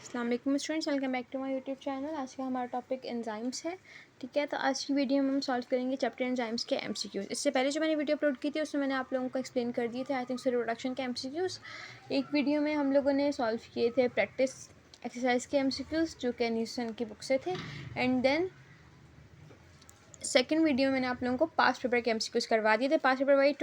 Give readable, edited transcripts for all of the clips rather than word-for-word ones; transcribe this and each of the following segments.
अस्सलाम वालेकुम students, welcome back to my YouTube channel. आज का हमारा टॉपिक एंजाइम्स है। ठीक है, तो आज की वीडियो में हम सॉल्व करेंगे चैप्टर एंजाइम्स के एमसीक्यूज। इससे पहले जो मैंने वीडियो अपलोड की थी उसमें मैंने आप लोगों को एक्सप्लेन कर दिए थे आई थिंक रिप्रोडक्शन के एमसीक्यूज। एक वीडियो में हम लोगों ने सॉल्व किए थे प्रैक्टिस एक्सरसाइज के एमसीक्यूज जो कि न्यूसन की बुक से थे। एंड देन सेकेंड वीडियो में मैंने आप लोगों को पास्ट पेपर के एमसीक्यूज करवा दिए थे। पास्ट पेपर वही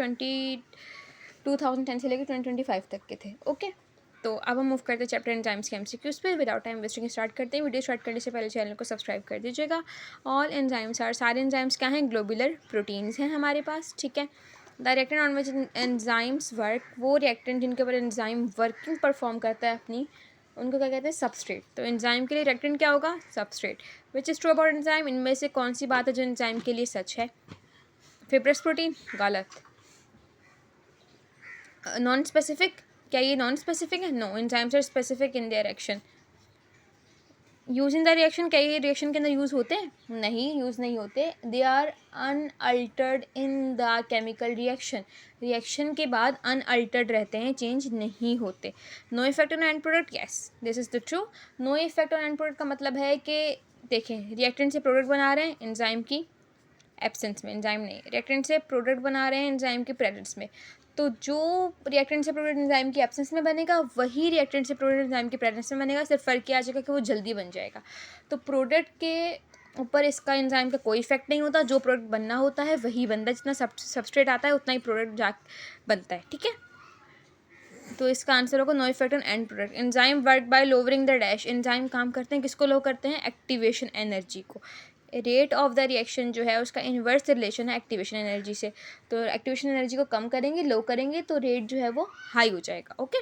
2010 से लेकर 2025 तक के थे। ओके, तो अब हम मूव करते हैं चैप्टर एंजाइम्स के एमसीक्यूज पे। विदाउट टाइम वेस्टिंग स्टार्ट करते हैं। वीडियो स्टार्ट करने से पहले चैनल को सब्सक्राइब कर दीजिएगा। ऑल एंजाइम्स आर, सारे एंजाइम्स क्या हैं? ग्लोबुलर प्रोटीन्स हैं हमारे पास। ठीक है, the reactant on which enzymes work, वो रिएक्टेंट जिनके ऊपर एंजाइम वर्किंग परफॉर्म करता है अपनी, उनको क्या कहते हैं? सबस्ट्रेट। तो एंजाइम के लिए रिएक्टेंट क्या होगा? Substrate. Which is true about enzyme, इनमें से कौन सी बात है जो एंजाइम के लिए सच है? फिब्रस प्रोटीन, गलत। नॉन स्पेसिफिक, क्या ये नॉन स्पेसिफिक है? No, enzymes are specific in their action. Use in the reaction, क्या ये रिएक्शन के अंदर यूज़ होते हैं? नहीं, यूज़ नहीं होते। They are unaltered in the chemical reaction, reaction के बाद अनअल्टर्ड रहते हैं, चेंज नहीं होते। No effect on end product, yes this is the true. No effect on end product का मतलब है कि देखें, रिएक्टेंट से प्रोडक्ट बना रहे हैं एंजाइम की एब्सेंस में, एंजाइम नहीं, रिएक्टेंट से प्रोडक्ट बना रहे हैं एंजाइम के प्रेजेंस में। तो जो रिएक्टेंट से प्रोडक्ट एंजाइम की एब्सेंस में बनेगा वही रिएक्टेंट से प्रोडक्ट एंजाइम के प्रेजेंस में बनेगा, सिर्फ फ़र्क ये आ जाएगा कि वो जल्दी बन जाएगा। तो प्रोडक्ट के ऊपर इसका एंजाइम का कोई इफेक्ट नहीं होता। जो प्रोडक्ट बनना होता है वही बनता है, जितना सबस्ट्रेट आता है उतना ही प्रोडक्ट जा बनता है। ठीक है, तो इसका आंसर होगा no effect on end product. Enzyme work by lowering the dash, enzyme काम करते हैं किसको लो करते हैं? एक्टिवेशन एनर्जी को। रेट ऑफ द रिएक्शन जो है उसका इन्वर्स रिलेशन है एक्टिवेशन एनर्जी से। तो एक्टिवेशन एनर्जी को कम करेंगे, लो करेंगे, तो रेट जो है वो हाई हो जाएगा। Okay,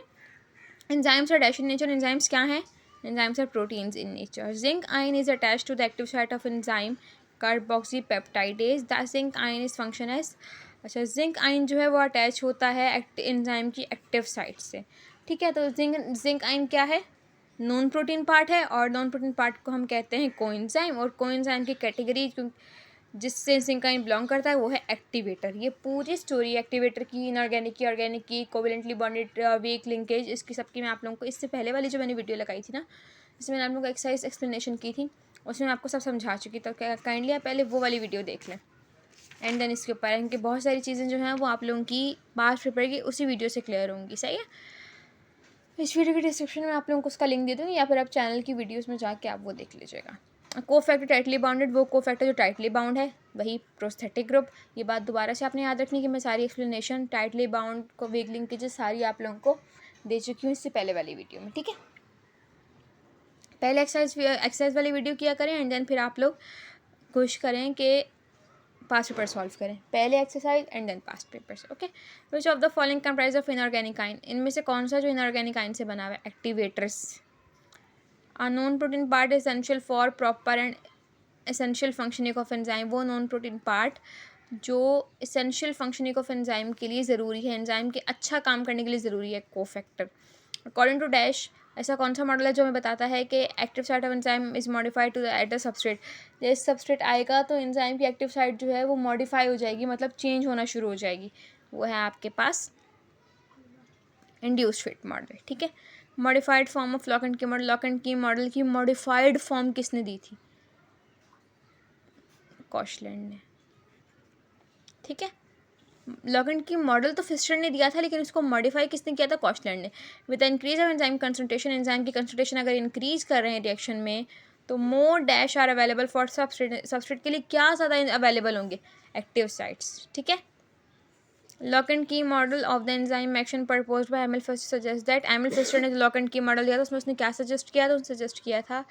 enzymes are dash in nature, enzymes क्या हैं? Enzymes are proteins in nature. Zinc ion is attached to the active site of enzyme carboxypeptidase. The zinc ion is function as, अच्छा, zinc ion जो है वो attach होता है एंजाइम की एक्टिव साइट से। ठीक है, तो जिंक आयन क्या है? नॉन प्रोटीन पार्ट है, और नॉन प्रोटीन पार्ट को हम कहते हैं कोएंजाइम। और कोएंजाइम की कैटेगरी जिससे जिंक आयन बिलोंग करता है वो है एक्टिवेटर। ये पूरी स्टोरी एक्टिवेटर की, इनऑर्गेनिक की, ऑर्गेनिक की, कोवेलेंटली बॉन्डेड, वीक लिंकेज, इसकी सबकी मैं आप लोगों को इससे पहले वाली जो मैंने वीडियो लगाई थी ना, जिसमें मैंने आप लोगों को एक्सरसाइज एक्सप्लेनेशन की थी, उसमें मैं आपको सब समझा चुकी। तो काइंडली आप पहले वो वाली वीडियो देख लें। एंड देन इसके ऊपर इनकी बहुत सारी चीज़ें जो हैं वो आप लोगों की पास्ट पेपर की उसी वीडियो से क्लियर होंगी। सही है, इस वीडियो की डिस्क्रिप्शन में आप लोगों को उसका लिंक दे दूँगी, या फिर आप चैनल की वीडियोस में जाके आप वो देख लीजिएगा। कोफैक्टर टाइटली बाउंडेड, वो कोफैक्टर जो टाइटली बाउंड है वही प्रोस्थेटिक ग्रुप। ये बात दोबारा से आपने याद रखनी कि मैं सारी एक्सप्लेनेशन टाइटली बाउंड को वीक लिंकेजेस सारी आप लोगों को दे चुकी हूँ इससे पहले वाली वीडियो में। ठीक है, पहले एक्सरसाइज वाली वीडियो किया करें एंड देन फिर आप लोग कोशिश करें कि पास्ट पेपर सॉल्व करें। पहले exercise and then past papers. Okay, which of the following comprise of inorganic ion, इनमें से कौन सा जो इनऑर्गेनिक आयन से बना हुआ है? Activators. A non protein part essential for proper and essential functioning of enzyme, वो नॉन प्रोटीन पार्ट जो एसेंशियल फंक्शनिंग ऑफ एंजाइम के लिए ज़रूरी है, एंजाइम के अच्छा काम करने के लिए ज़रूरी है, कोफैक्टर। अकॉर्डिंग टू डैश, ऐसा कौन सा मॉडल है जो हमें बताता है कि active site of enzyme is modified to at the substrate? जैसे सबस्ट्रेट आएगा तो एंजाइम की एक्टिव साइट जो है वो मॉडिफाई हो जाएगी, मतलब चेंज होना शुरू हो जाएगी। वो है आपके पास इंड्यूस्ड फिट मॉडल। ठीक है, modified form of lock and key model, lock and key model की मॉडिफाइड फॉर्म किसने दी थी? कॉशलैंड ने। ठीक है, लॉक एंड की मॉडल तो फिस्टर ने दिया था, लेकिन उसको मॉडिफाई किसने किया था? कॉशलैंड ने। With increase of enzyme concentration, enzyme की कंसंट्रेशन अगर इंक्रीज कर रहे हैं रिएक्शन में तो more dash are available for substrate, substrate के लिए क्या ज़्यादा अवेलेबल होंगे? Active sites. ठीक है, lock and key model of the enzyme action proposed by Emil Fischer suggest that, Emil Fischer ने जो लॉक एंड की मॉडल दिया था उसमें उसने क्या सजेस्ट किया था? उसने सजेस्ट किया था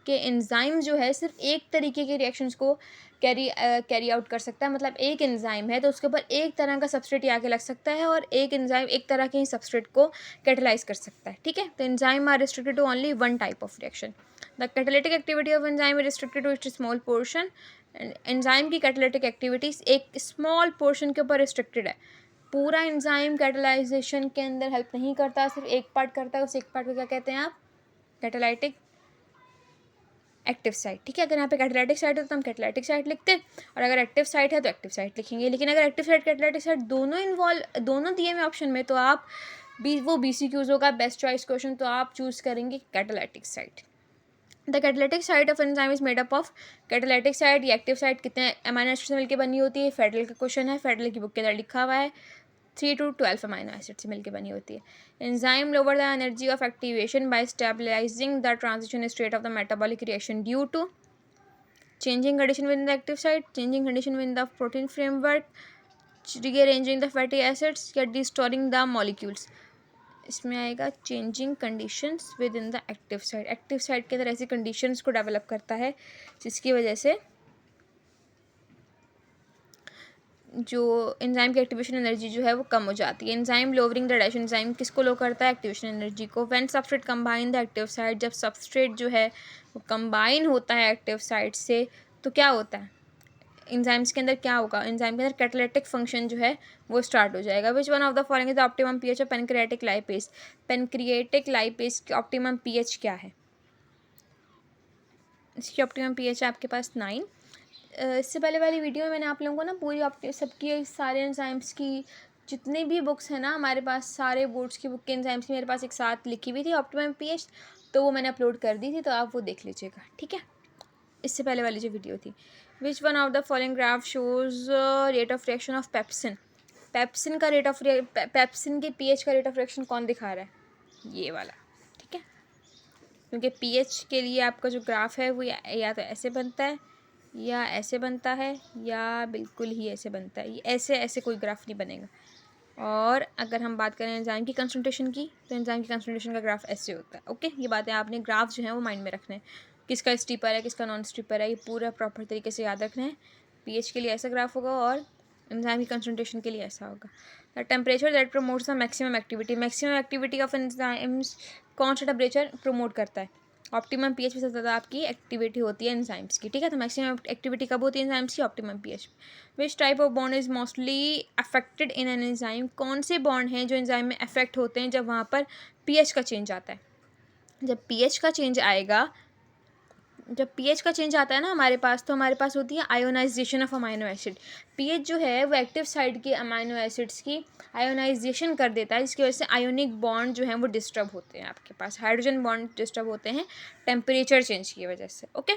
कि एंजाइम जो है सिर्फ एक तरीके के रिएक्शंस को कैरी आउट कर सकता है। मतलब एक एंजाइम है तो उसके ऊपर एक तरह का सबस्ट्रेट आके लग सकता है, और एक एंजाइम एक तरह के ही सबस्ट्रेट को कैटेलाइज कर सकता है। ठीक है, तो enzyme are restricted to only one type of reaction. The catalytic activity of enzyme is restricted to its small portion. Enzyme की कैटालिटिक एक्टिविटीज एक स्मॉल पोर्शन के ऊपर रिस्ट्रिक्टेड है। पूरा एंजाइम कैटालाइजेशन के अंदर हेल्प नहीं करता, सिर्फ एक पार्ट करता है। उस एक पार्ट को क्या कहते हैं आप? Catalytic active site. ठीक है, अगर यहाँ पे कैटालाइटिक साइट है तो हम कैटालाइटिक साइट लिखते हैं, और अगर एक्टिव साइट है तो एक्टिव साइट लिखेंगे। लेकिन अगर एक्टिव साइट कैटालाइटिक साइट दोनों दिए हुए ऑप्शन में, तो आप वो BCQs होगा बेस्ट चॉइस क्वेश्चन, तो आप चूज़ करेंगे catalytic site. The catalytic site of enzyme is made up of, catalytic site या एक्टिव साइट कितने अमीनो एसिड से मिलकर बनी होती है? फेडरल का क्वेश्चन है, फेडरल की बुक के अंदर लिखा हुआ है 3 to 12 अमीनो एसिड से मिलकर बनी होती है। Enzyme lower the energy of activation by stabilising the transition state of the metabolic reaction due to changing condition within the active site, changing condition within the protein framework, rearranging the fatty acids या destroying the molecules। इसमें आएगा changing conditions with in the active site. Active site के अंदर ऐसी conditions को develop करता है जिसकी वजह से जो एंजाइम की एक्टिवेशन एनर्जी जो है वो कम हो जाती है। Enzyme lowering the digestion, enzyme किसको लो करता है? एक्टिवेशन एनर्जी को। When substrate combine the active site, जब सबस्ट्रेट जो है वो कंबाइन होता है एक्टिव साइट से तो क्या होता है? एंजाइम्स के अंदर क्या होगा? एंजाइम के अंदर कैटालिटिक फंक्शन जो है वो स्टार्ट हो जाएगा। विच one of the following is the optimum pH of pancreatic lipase? Pancreatic lipase की ऑप्टिमम पीएच क्या है? इसकी ऑप्टिमम पीएच है आपके पास 9। इससे पहले वाली वीडियो में मैंने आप लोगों को ना पूरी सबकी सारे एंजाइम्स की जितनी भी बुक्स हैं ना हमारे पास, सारे बोर्ड्स की बुक के एंजाइम्स की मेरे पास एक साथ लिखी हुई थी ऑप्टिमम पीएच, तो वो मैंने अपलोड कर दी थी, तो आप वो देख लीजिएगा, ठीक है। इससे पहले वाली जो वीडियो थी। विच one of the following graph shows rate of reaction of pepsin? Pepsin का रेट ऑफ पेप्सिन के पीएच का रेट ऑफ रिएक्शन कौन दिखा रहा है? ये वाला, ठीक है। क्योंकि पीएच के लिए आपका जो ग्राफ है वो या तो ऐसे बनता है या ऐसे बनता है या बिल्कुल ही ऐसे बनता है। ऐसे ऐसे कोई ग्राफ नहीं बनेगा। और अगर हम बात करें एंजाइम की कंसंट्रेशन की, तो एंजाइम की कंसंट्रेशन का ग्राफ ऐसे होता है। ओके, ये बातें आपने ग्राफ जो है वो माइंड में रखने हैं। किसका स्टीपर है, किसका नॉन स्टीपर है, ये पूरा प्रॉपर तरीके से याद रखना है। पीएच के लिए ऐसा ग्राफ होगा और एंजाइम की कंसंट्रेशन के लिए ऐसा होगा। The temperature that promotes the maximum activity, maximum activity of enzymes कौन सा टेम्परेचर प्रमोट करता है? ऑप्टिमम पीएच पे सबसे ज़्यादा आपकी एक्टिविटी होती है एंजाइम्स की, ठीक है। तो मैक्सिमम एक्टिविटी कब होती है एंजाइम्स की? Optimum pH. Which type of bond is mostly affected in an enzyme? कौन से बॉन्ड हैं जो एंजाइम में अफेक्ट होते हैं जब वहाँ पर पीएच का चेंज आता है? जब पीएच का चेंज आएगा, जब पीएच का चेंज आता है ना हमारे पास, तो हमारे पास होती है ionisation of amino acid. PH जो है वो एक्टिव साइट के अमाइनो एसिड्स की आयोनाइजेशन कर देता है, जिसकी वजह से आयोनिक बॉन्ड जो है वो डिस्टर्ब होते हैं आपके पास, हाइड्रोजन बॉन्ड डिस्टर्ब होते हैं टेम्परेचर चेंज की वजह से। ओके,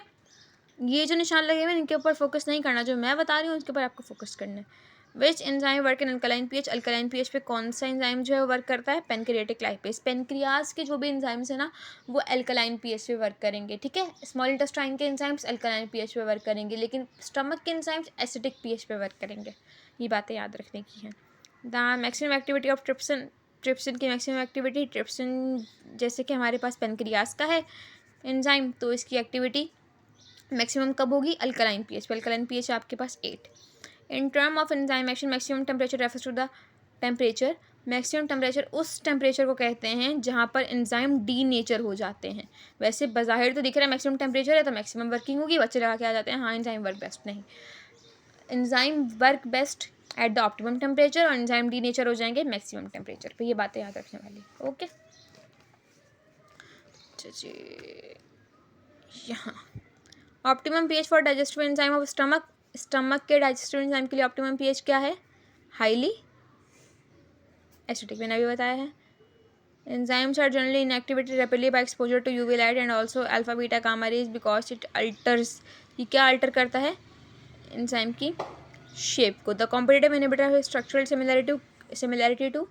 ये जो निशान लगे हुए हैं इनके ऊपर फोकस नहीं करना, जो मैं बता रही हूँ उसके ऊपर आपको फोकस करना है। Which enzyme work in alkaline pH? Alkaline pH पे कौन सा एंजाइम जो है वो वर्क करता है? Pancreatic lipase. पेनक्रियाज के जो भी एंजाइम्स है ना वो अल्कलाइन पीएच पे वर्क करेंगे, ठीक है। स्मॉल इंटेस्टाइन के एंजाइम्स अल्कलाइन पीएच पे वर्क करेंगे, लेकिन स्टमक के एंजाइम्स एसिडिक पीएच पे वर्क करेंगे। ये बातें याद रखने की हैं। The maximum activity of trypsin, trypsin की मैक्सिमम एक्टिविटी, ट्रिप्सिन जैसे कि हमारे पास पेनक्रियाज का है एंजाइम, तो इसकी एक्टिविटी मैक्सिमम कब होगी? अल्कलाइन पीएच पे। अल्कलाइन पीएच आपके पास 8। In term of enzyme action maximum temperature refers to the temperature, maximum temperature उस टेम्परेचर को कहते हैं जहाँ पर एंजाइम डी नेचर हो जाते हैं। वैसे बज़ाहिर तो दिख रहा है मैक्सिमम टेम्परेचर है तो मैक्सिमम वर्किंग होगी, बच्चे लगा के आ जाते हैं हाँ एंजाइम वर्क बेस्ट। नहीं, enzyme work best at the optimum temperature और एंजाइम डी नेचर हो जाएंगे मैक्सिमम टेम्परेचर पे। ये बातें याद रखने वाली। ओके, यहाँ optimum pH for digestive enzyme of stomach, stomach के डाइजेस्टिव एंजाइम के लिए ऑप्टिमम पीएच क्या है? हाईली एसिडिक, मैंने अभी बताया है। Enzymes are generally inactivated rapidly by exposure to UV light and also alpha beta gamma rays because it alters, ये क्या अल्टर करता है? एंजाइम की शेप को। The competitive inhibitor structural similarity to,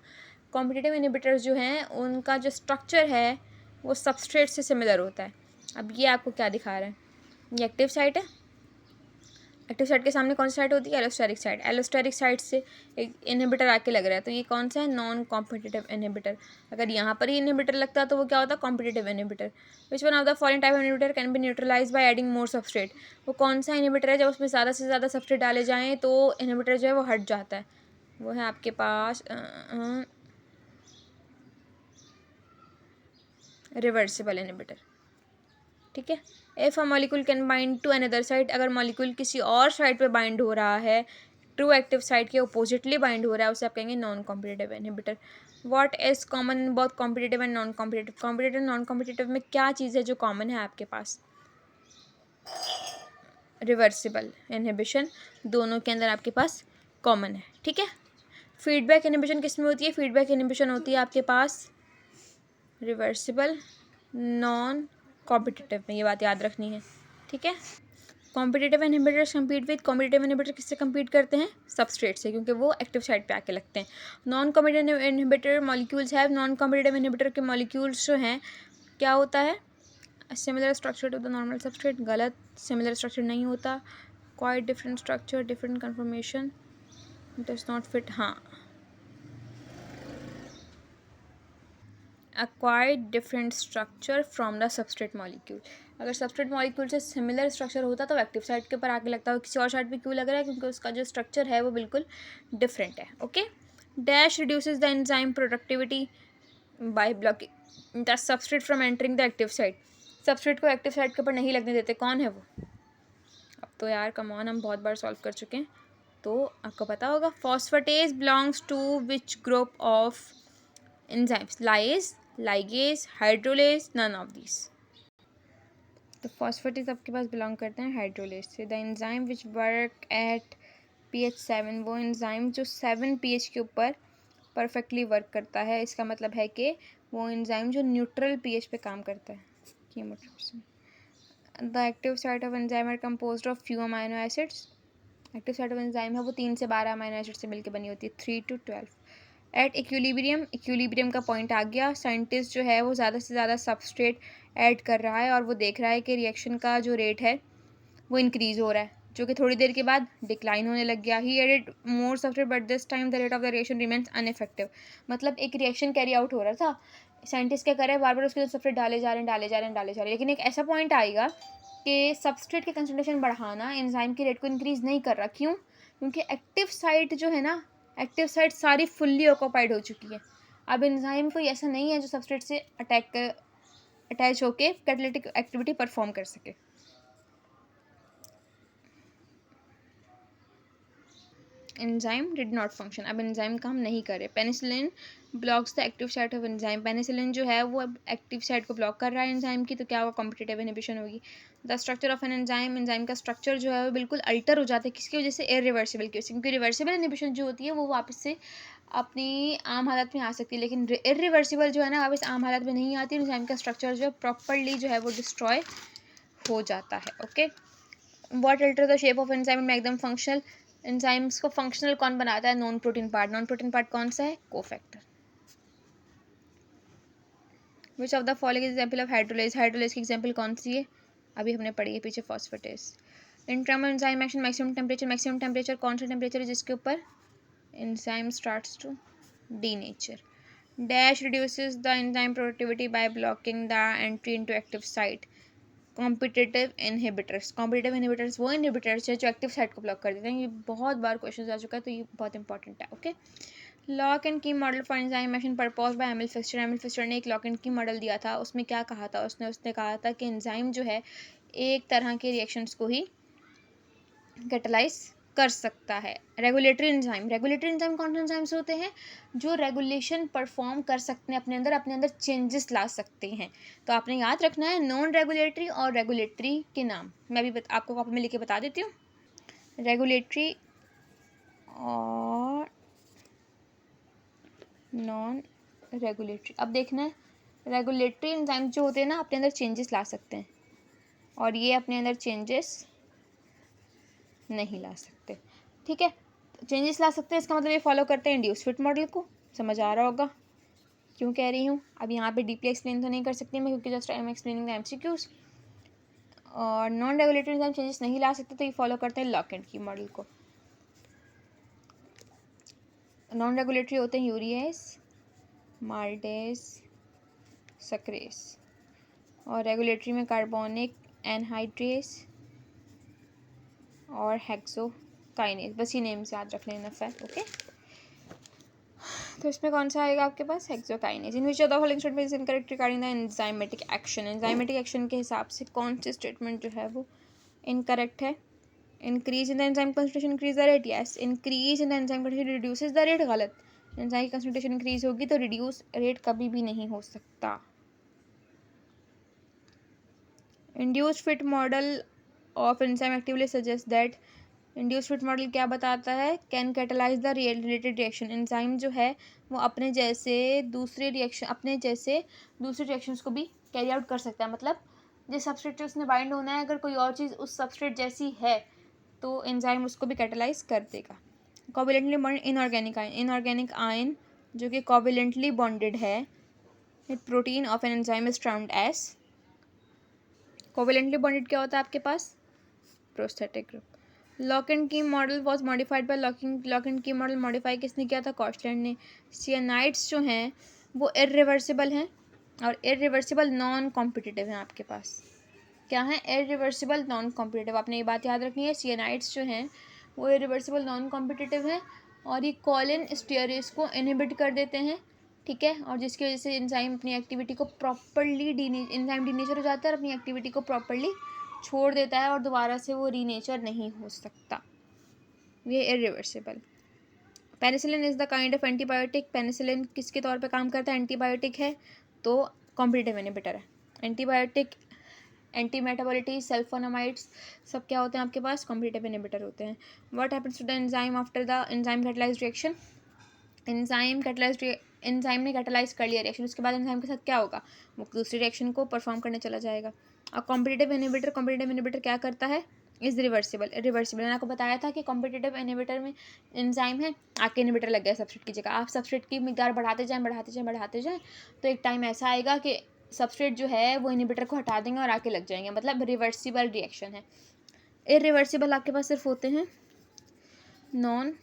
competitive inhibitors जो हैं उनका जो स्ट्रक्चर है वो सबस्ट्रेट से सिमिलर होता है। अब ये आपको क्या दिखा रहा है? ये एक्टिव साइट है, एक्टिव साइट के सामने कौन सी साइट होती है? Allosteric site. एलोस्टेरिक साइट से एक इनहिबिटर आके लग रहा है, तो ये कौन सा है? Non competitive inhibitor. अगर यहाँ पर ही इनहिबिटर लगता है तो वो क्या होता है? Competitive inhibitor. Which one of the following type inhibitor can be neutralise by adding more substrate? वो कौन सा इनहिबिटर है जब उसमें ज़्यादा से ज़्यादा सबस्ट्रेट डाले जाएँ तो इनहिबिटर जो है वो हट जाता है? वो है आपके पास रिवर्सिबल इनहिबिटर, ठीक है। If a molecule can bind to another side, अगर मॉलिक्यूल किसी और साइड पे बाइंड हो रहा है, ट्रू एक्टिव साइड के अपोजिटली बाइंड हो रहा है, उसे आप कहेंगे non competitive inhibitor. What is common in both competitive and non competitive? Competitive non competitive में क्या चीज़ है जो कॉमन है आपके पास? रिवर्सिबल इनहिबिशन दोनों के अंदर आपके पास कॉमन है, ठीक है। फीडबैक इनहिबिशन किस में होती है? फीडबैक इनहिबिशन होती है आपके पास रिवर्सिबल नॉन कॉम्पिटिटिव में, ये बात याद रखनी है, ठीक है। Competitive inhibitors compete with, competitive inhibitor किससे कम्पीट करते हैं? सबस्ट्रेट से, क्योंकि वो एक्टिव साइट पे आके लगते हैं। Non competitive inhibitor molecules have, non competitive inhibitor के मॉलिक्यूल्स जो हैं क्या होता है? Similar structure to the normal substrate, गलत, सिमिलर स्ट्रक्चर नहीं होता। Quite different structure, different conformation, does not fit, हाँ, acquired different structure from the substrate molecule। अगर सबस्ट्रेट मॉलिक्यूल से सिमिलर स्ट्रक्चर होता तो एक्टिव साइट के ऊपर आके लगता है, किसी और साइट पे क्यों लग रहा है? क्योंकि उसका जो स्ट्रक्चर है वो बिल्कुल डिफरेंट है। Okay, dash reduces the enzyme productivity by blocking the substrate from entering the active site. Substrate को एक्टिव साइट के ऊपर नहीं लगने देते, कौन है वो? अब तो यार कम ऑन, हम बहुत बार सॉल्व कर चुके हैं तो आपको पता होगा। Phosphatase belongs to which group of enzymes? Lyase, ligase, hydrolase, none of these। तो फॉस्फेटेज आपके पास बिलोंग करते हैं हाइड्रोलेज से। The enzyme which work at pH 7, वो एंजाइम जो 7 pH के ऊपर परफेक्टली वर्क करता है, इसका मतलब है कि वो एंजाइम जो न्यूट्रल pH पे काम करता है। The active site of enzyme are composed of few amino acids. Active site of enzyme है वो 3 से 12 अमाइनो एसिड से मिलकर बनी होती है, 3 to 12। एट इक्विलिब्रियम, इक्विलिब्रियम का पॉइंट आ गया। साइंटिस्ट जो है वो ज़्यादा से ज़्यादा सबस्ट्रेट ऐड कर रहा है और वो देख रहा है कि रिएक्शन का जो रेट है वो इंक्रीज़ हो रहा है, जो कि थोड़ी देर के बाद डिक्लाइन होने लग गया। He added more substrate but this time the rate of the reaction remains ineffective. मतलब एक रिएक्शन कैरी आउट हो रहा था, साइंटिस्ट क्या कर रहे हैं, बार बार उसके सबस्ट्रेट डाले जा रहे हैं, डाले जा रहे हैं, डाले जा रहे हैं, लेकिन एक ऐसा पॉइंट आएगा कि सबस्ट्रेट के कंसंट्रेशन बढ़ाना एंजाइम की रेट को इंक्रीज़ नहीं कर रहा। क्यों? क्योंकि एक्टिव साइट जो है ना, एक्टिव साइट सारी फुल्ली ऑक्यूपाइड हो चुकी है। अब एंजाइम कोई ऐसा नहीं है जो सबस्ट्रेट से अटैच होके कैटालिटिक एक्टिविटी परफॉर्म कर सके। एंजाइम डिड नॉट फंक्शन, अब एंजाइम काम नहीं करे। Penicillin blocks the active site of enzyme, penicillin जो है वो अब एक्टिव साइट को ब्लॉक कर रहा है एंजाइम की, तो क्या होगा? कॉम्पिटिटिव इनहिबिशन होगी। The structure of an enzyme, enzyme का स्ट्रक्चर जो है वो बिल्कुल अल्टर हो जाता है, किसकी वजह से? इरिवर्सिबल की वजह से, क्योंकि रिवर्सिबल इनहिबिशन जो होती है वो वापस से अपनी आम हालत में आ सकती है, लेकिन इरिवर्सिबल जो है ना वापस आम हालत में नहीं आती, एंजाइम का स्ट्रक्चर जो है प्रॉपरली जो है वो डिस्ट्रॉय हो जाता है। Okay, what alter the shape of enzyme में एकदम फंक्शनल। एंजाइम्स को फंक्शनल कौन बनाता है? Non protein part. Non protein part कौन सा है? Cofactor. Which of the following example of hydrolase, hydrolase की एग्जांपल कौन सी है? अभी हमने पढ़ी है पीछे, phosphatase. In term enzyme action maximum temperature, maximum temperature कौन सा टेम्परेचर है जिसके ऊपर enzyme starts to denature. Dash reduces the enzyme productivity by blocking the entry into active site. Competitive inhibitors, competitive inhibitors वो इनहिबिटर्स है जो active site को block कर देते हैं। ये बहुत बार क्वेश्चन आ चुका है तो ये बहुत इंपॉर्टेंट है। Okay, lock and key model for enzyme action proposed by Emil Fischer. Emil Fischer ने एक लॉक एंड की मॉडल दिया था, उसमें क्या कहा था? उसने कहा था कि एंजाइम जो है एक तरह के रिएक्शंस को ही कैटलाइज कर सकता है। रेगुलेटरी एंजाइम, रेगुलेटरी एंजाइम कौन से एंजाइम्स होते हैं? जो रेगुलेशन परफॉर्म कर सकते हैं, अपने अंदर चेंजेस ला सकते हैं। तो आपने याद रखना है नॉन रेगुलेटरी और रेगुलेटरी के नाम। मैं भी आपको कॉपी में लिख के बता देती हूँ, रेगुलेटरी और नॉन रेगुलेटरी। अब देखना है, रेगुलेटरी एंजाइम जो होते हैं ना अपने अंदर चेंजेस ला सकते हैं, और ये अपने अंदर चेंजेस नहीं ला सकते। ठीक है, चेंजेस ला सकते हैं इसका मतलब ये फॉलो करते हैं इंड्यूस फिट मॉडल को। समझ आ रहा होगा क्यों कह रही हूँ। अब यहाँ पे डीपली एक्सप्लेन तो नहीं कर सकती मैं, क्योंकि just I am explaining the MCQs. और नॉन रेगुलेटरी एंजाइम चेंजेस नहीं ला सकते तो ये फॉलो करते हैं लॉक एंड की मॉडल को। नॉन रेगुलेटरी होते हैं यूरिएस, माल्टेस, सक्रेस, और रेगुलेटरी में कार्बोनिक एनहाइड्रेस और हेक्सोकाइनेज। बस ये नेम से याद रखना इनफ है। ओके, तो इसमें कौन सा आएगा आपके पास? Hexokinase. In which of the following statement is incorrect regarding the enzymatic action. Enzymatic action के हिसाब से कौन सी स्टेटमेंट जो है वो इनकरेक्ट है? Increase in the enzyme concentration increase the rate, yes. Increase in the enzyme concentration reduces the rate, गलत। Enzyme की कंसंट्रेशन इंक्रीज होगी तो रिड्यूस रेट कभी भी नहीं हो सकता। Induced fit model of enzyme actively suggests that induce fit model क्या बताता है? Can catalyse the related reaction. Enzyme जो है वो अपने जैसे दूसरे रिएक्शंस को भी कैरी आउट कर सकता है। मतलब जिस सबस्ट्रेट से उसने बाइंड होना है, अगर कोई और चीज़ उस सबस्ट्रेट जैसी है तो एंजाइम उसको भी कैटलाइज कर देगा। कोवैलेंटली बॉन्डेड इनऑर्गेनिक आयन जो कि कोवैलेंटली बॉन्डेड है with protein of an enzyme is termed as. Covalently bonded क्या होता है आपके पास? Prosthetic group. Lock and key model was modified by lock and key model modify किसने किया था? कॉस्टलैंड ने। सियानाइड्स जो हैं वो इरिवर्सिबल हैं और इरिवर्सिबल नॉन कॉम्पिटिटिव हैं आपके पास। क्या है? Irreversible non competitive. आपने ये बात याद रखनी है, सियानाइड्स जो हैं वो इरिवर्सिबल नॉन कॉम्पिटिटिव हैं और ये कॉलिन स्टीयरेज को इनहिबिट कर देते हैं, ठीक है, और जिसकी वजह से एंजाइम अपनी एक्टिविटी को प्रॉपरली एंजाइम डीनेचर हो जाता है और अपनी एक्टिविटी को प्रॉपरली छोड़ देता है और दोबारा से वो रीनेचर नहीं हो सकता। ये irreversible. Penicillin is the kind of antibiotic. Penicillin किसके तौर पे काम करता है? एंटीबायोटिक है तो कॉम्पिटिटिव इनहिबिटर है। एंटीबायोटिक, एंटी मेटाबोलिटी, सल्फोनामाइड्स सब क्या होते हैं आपके पास? कॉम्पिटिटिव इनहिबिटर होते हैं। What happens to the enzyme after the enzyme catalysed reaction? Enzyme ने कैटलाइज कर लिया रिएक्शन, उसके बाद एंजाइम के साथ क्या होगा? वो दूसरी रिएक्शन को परफॉर्म करने चला जाएगा। और कॉम्पिटिटिव इनहिबिटर क्या करता है? Is reversible. मैंने आपको बताया था कि कॉम्पिटिटिव इनहिबिटर में एंजाइम है, आके इनहिबिटर लग गया सबस्ट्रेट की जगह। आप सबस्ट्रेट की मिकदार बढ़ाते जाएं तो एक टाइम ऐसा आएगा कि सबस्ट्रेट जो है वो इनहिबिटर को हटा देंगे और आके लग जाएंगे। मतलब रिवर्सिबल रिएक्शन है। इरिवर्सिबल आपके पास सिर्फ होते हैं नॉन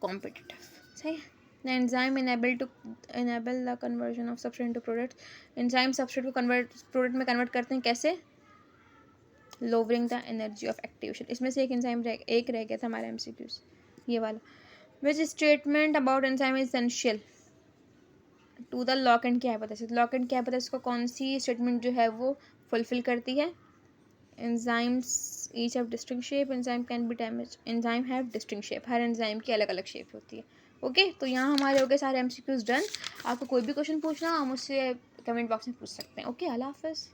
कॉम्पिटिटिव। सही है। The enzyme enable the conversion of substrate into products. Enzyme substrate को प्रोडक्ट में कन्वर्ट करते हैं कैसे? Lowering the energy of activation। इसमें से एक एंजाइम एक रह गया था हमारे MCQs, ये वाला। Which statement about enzyme is essential to the lock and key hypothesis? Lock and की हाइपोथेसिस को कौन सी स्टेटमेंट जो है वो फुलफिल करती है? Enzymes each have distinct shape, enzyme can be damage. Enzyme have distinct shape, her enzyme की अलग अलग शेप होती है। ओके, तो यहाँ हमारे हो गए सारे MCQs डन। आपको कोई भी क्वेश्चन पूछना हो मुझसे कमेंट बॉक्स में पूछ सकते हैं। ओके, अल्लाह हाफिज़।